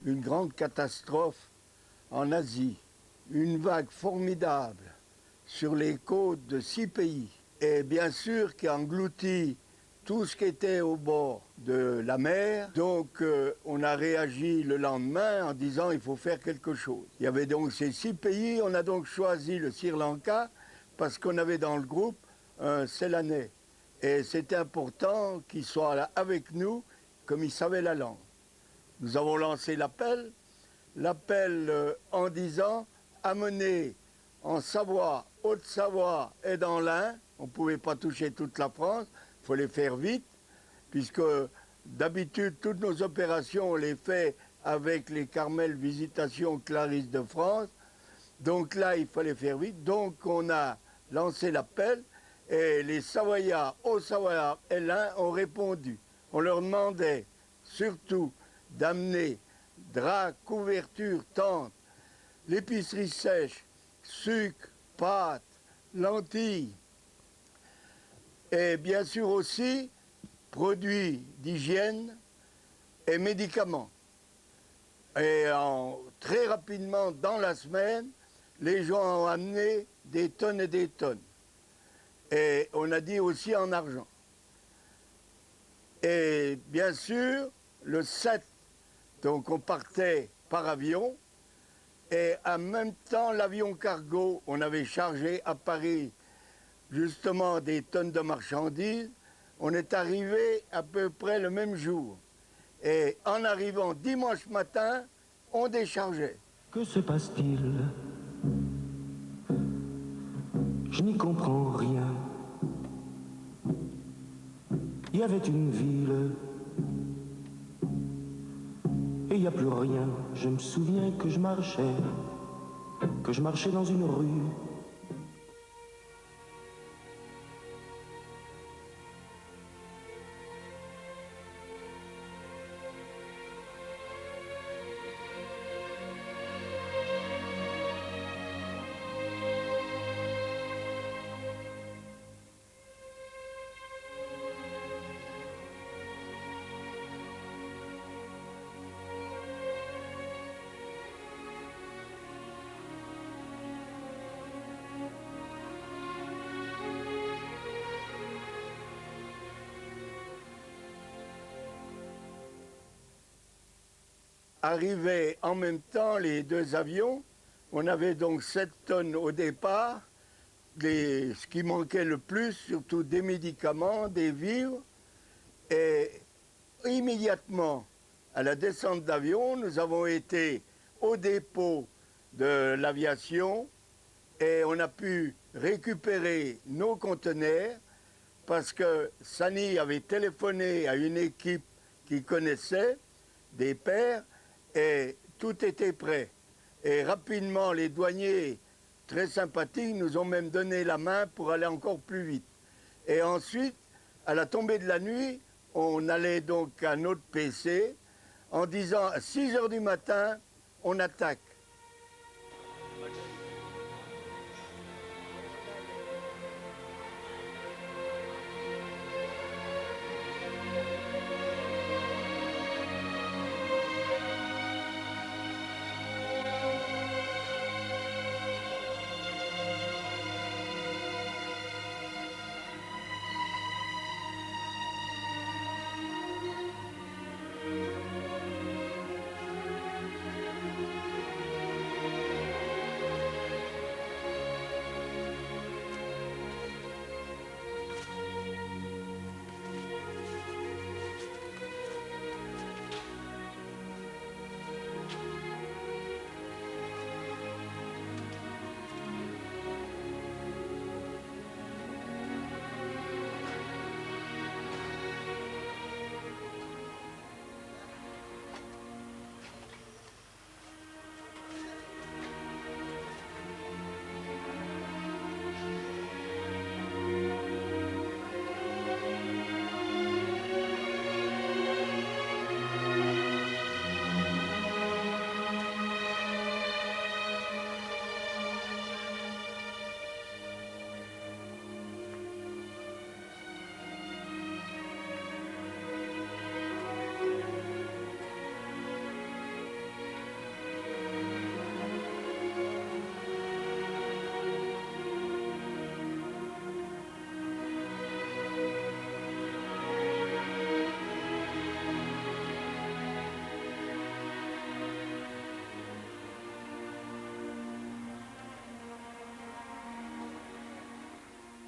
une grande catastrophe en Asie, une vague formidable sur les côtes de 6 pays, et bien sûr qui a englouti tout ce qui était au bord de la mer. Donc on a réagi le lendemain en disant il faut faire quelque chose. Il y avait donc ces 6 pays, on a donc choisi le Sri Lanka parce qu'on avait dans le groupe un Ceylanais. Et c'était important qu'il soit là avec nous comme il savait la langue. Nous avons lancé l'appel en disant amener en Savoie, Haute-Savoie et dans l'Ain. On ne pouvait pas toucher toute la France, il faut les faire vite, puisque d'habitude, toutes nos opérations, on les fait avec les Carmel Visitation Clarisse de France. Donc là, il fallait faire vite. Donc on a lancé l'appel et les Savoyards, Haut-Savoyards et l'Ain ont répondu. On leur demandait surtout d'amener draps, couvertures, tentes, l'épicerie sèche, sucre, pâtes, lentilles et bien sûr aussi produits d'hygiène et médicaments. Et très rapidement, dans la semaine, les gens ont amené des tonnes et des tonnes. Et on a dit aussi en argent. Et bien sûr, le 7, donc on partait par avion. Et en même temps, l'avion cargo, on avait chargé à Paris justement des tonnes de marchandises. On est arrivé à peu près le même jour. Et en arrivant dimanche matin, on déchargeait. Que se passe-t-il? Je n'y comprends rien. Il y avait une ville et il n'y a plus rien. Je me souviens que je marchais dans une rue. Arrivaient en même temps les deux avions. On avait donc 7 tonnes au départ, ce qui manquait le plus, surtout des médicaments, des vivres. Et immédiatement, à la descente d'avion, nous avons été au dépôt de l'aviation et on a pu récupérer nos conteneurs parce que Sani avait téléphoné à une équipe qui connaissait, des pères, et tout était prêt. Et rapidement, les douaniers, très sympathiques, nous ont même donné la main pour aller encore plus vite. Et ensuite, à la tombée de la nuit, on allait donc à notre PC en disant à 6 heures du matin, on attaque.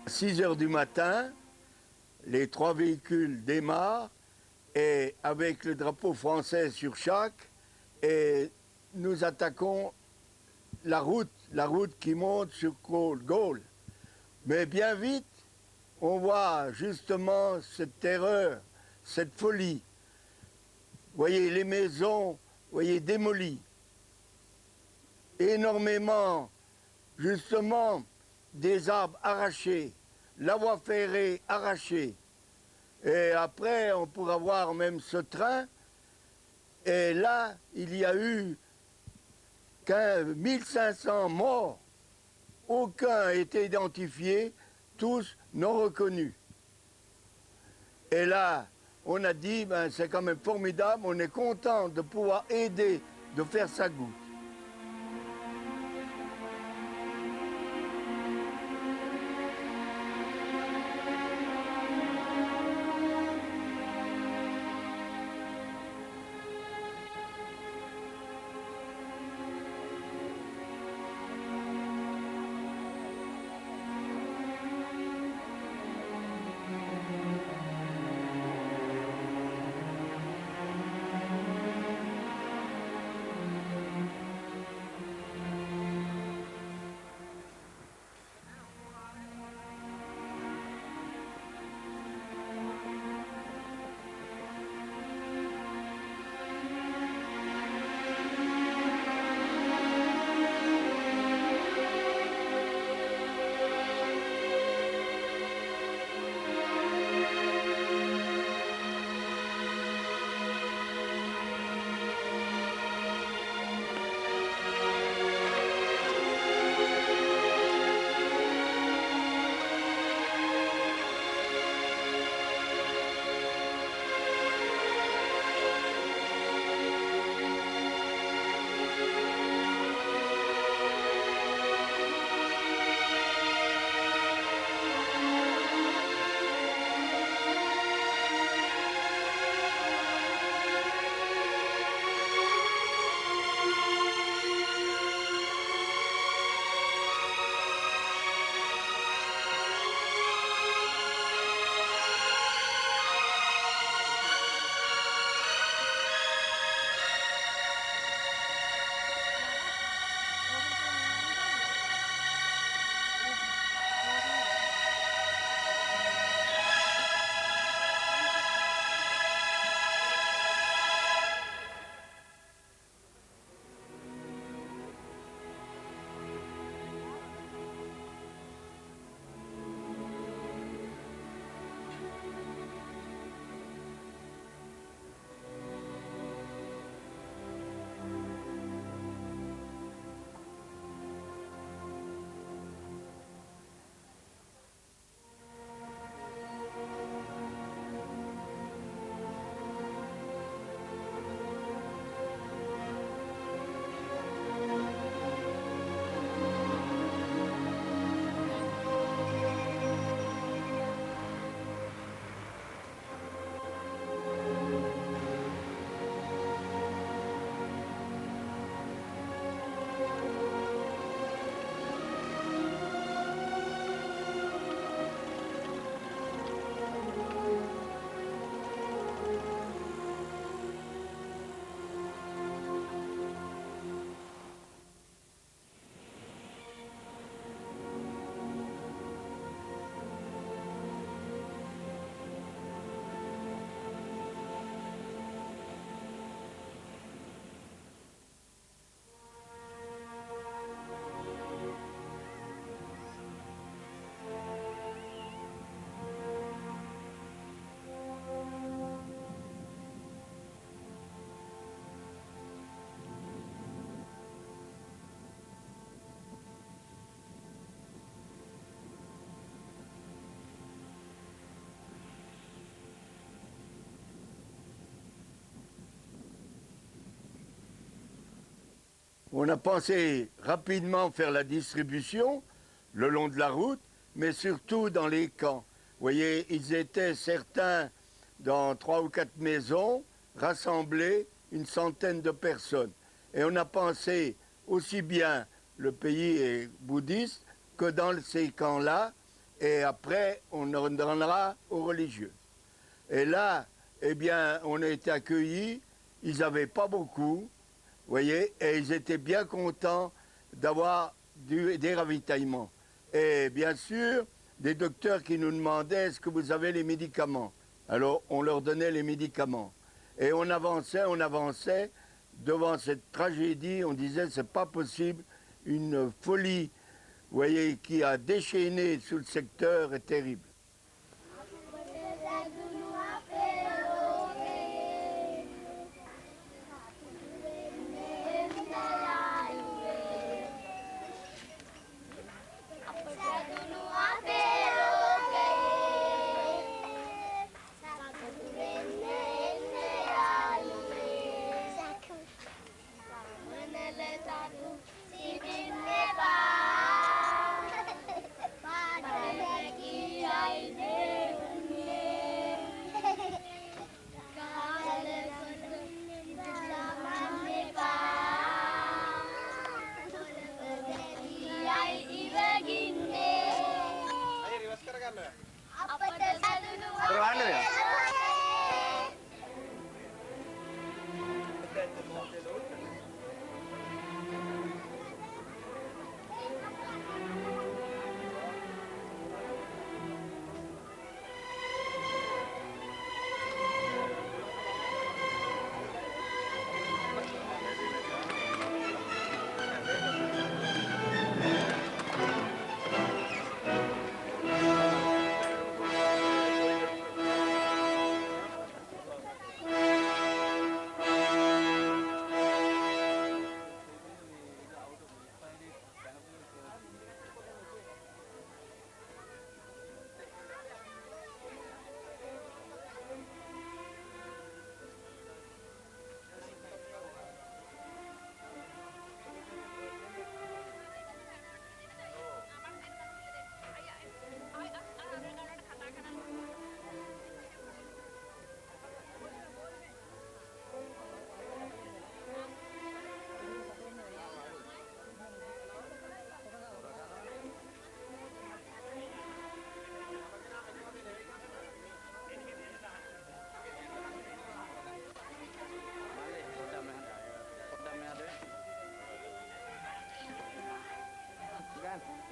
6 heures du matin, les 3 véhicules démarrent et avec le drapeau français sur chaque, et nous attaquons la route qui monte sur Gaulle. Mais bien vite, on voit justement cette terreur, cette folie. Vous voyez les maisons, vous voyez démolies. Énormément, justement, des arbres arrachés, la voie ferrée arrachée. Et après, on pourra voir même ce train. Et là, il y a eu 1500 morts. Aucun n'a été identifié, tous non reconnus. Et là, on a dit, ben, c'est quand même formidable, on est content de pouvoir aider, de faire sa goutte. On a pensé rapidement faire la distribution le long de la route, mais surtout dans les camps. Vous voyez, ils étaient certains dans 3 ou 4 maisons, rassemblés, une centaine de personnes. Et on a pensé aussi bien, le pays est bouddhiste, que dans ces camps-là, et après, on en donnera aux religieux. Et là, eh bien, on a été accueillis, ils n'avaient pas beaucoup, vous voyez, et ils étaient bien contents d'avoir des ravitaillements. Et bien sûr, des docteurs qui nous demandaient est-ce que vous avez les médicaments. Alors, on leur donnait les médicaments. Et on avançait devant cette tragédie, on disait c'est pas possible, une folie, vous voyez, qui a déchaîné sous le secteur est terrible.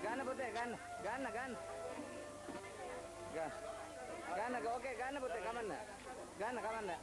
Gana putih, gana, gana, gana, gana, oke, gana putih, kaman na, gana, gana.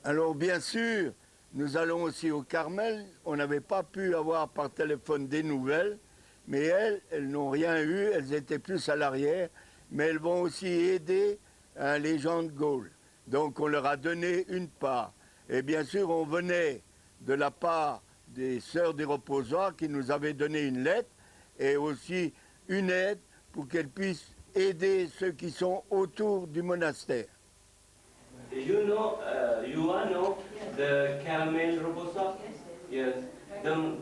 Alors bien sûr, nous allons aussi au Carmel. On n'avait pas pu avoir par téléphone des nouvelles, mais elles n'ont rien eu. Elles étaient plus à l'arrière, mais elles vont aussi aider les gens de Gaulle. Donc on leur a donné une part. Et bien sûr, on venait de la part des Sœurs des Reposoirs qui nous avaient donné une lettre et aussi une aide pour qu'elles puissent aider ceux qui sont autour du monastère. You know, you all know the Carmel Robosa? Yes.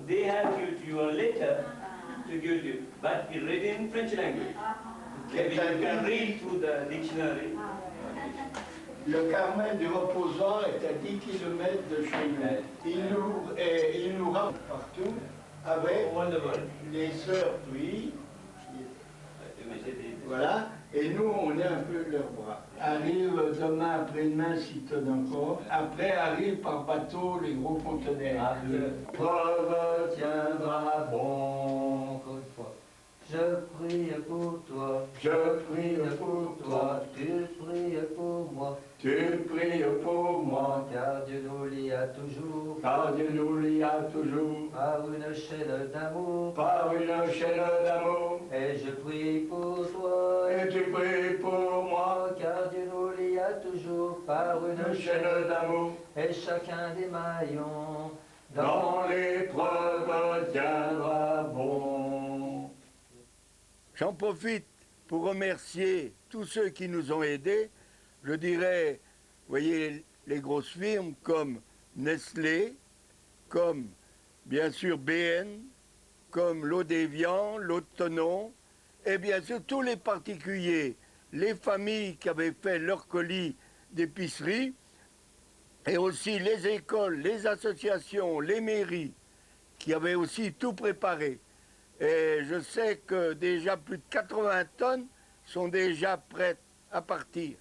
They have given you a letter to give you, but it read in French language. Maybe you can read through the dictionary. Le Carmel du Reposant est à 10 km de chez nous. Il nous rend partout avec All the world. les sœurs, oui. Voilà. Et nous, on est un peu leurs bras. Arrive demain, après-demain, si tonne encore. Après, arrive par bateau les gros conteneurs. Preuve tiendra bon. Encore une fois. Je prie pour toi. Je prie pour toi. Tu pries pour moi. Tu pries pour moi. Car Dieu nous lie à toujours. Car Dieu nous lie à toujours. Par une chaîne d'amour. Par une chaîne d'amour. Et je prie pour toi. Et tu pries pour moi. Car Dieu nous lie à toujours. Par Une une chaîne chaîne d'amour. et chacun des maillons. Dans l'épreuve tiendra bon. J'en profite pour remercier tous ceux qui nous ont aidés. Je dirais, vous voyez, les grosses firmes comme Nestlé, comme bien sûr BN, comme l'Eau-des-Viands, l'Autonon, et bien sûr tous les particuliers, les familles qui avaient fait leur colis d'épicerie, et aussi les écoles, les associations, les mairies, qui avaient aussi tout préparé. Et je sais que déjà plus de 80 tonnes sont déjà prêtes à partir.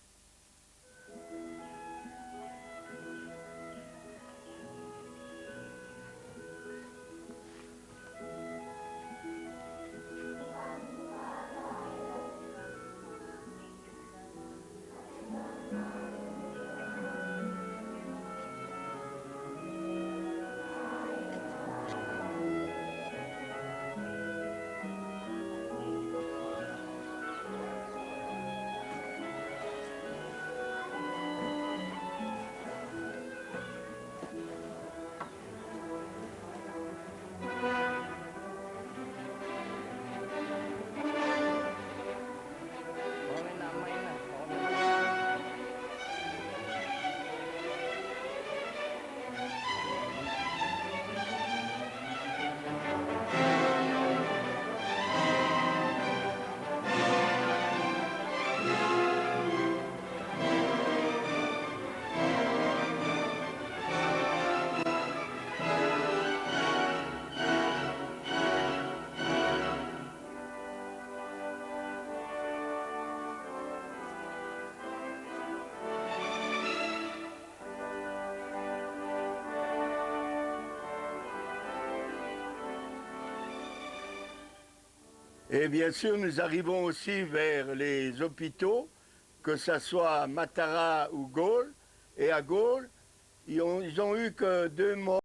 Et bien sûr, nous arrivons aussi vers les hôpitaux, que ce soit à Matara ou Gaulle. Et à Gaulle, ils ont eu que 2 morts.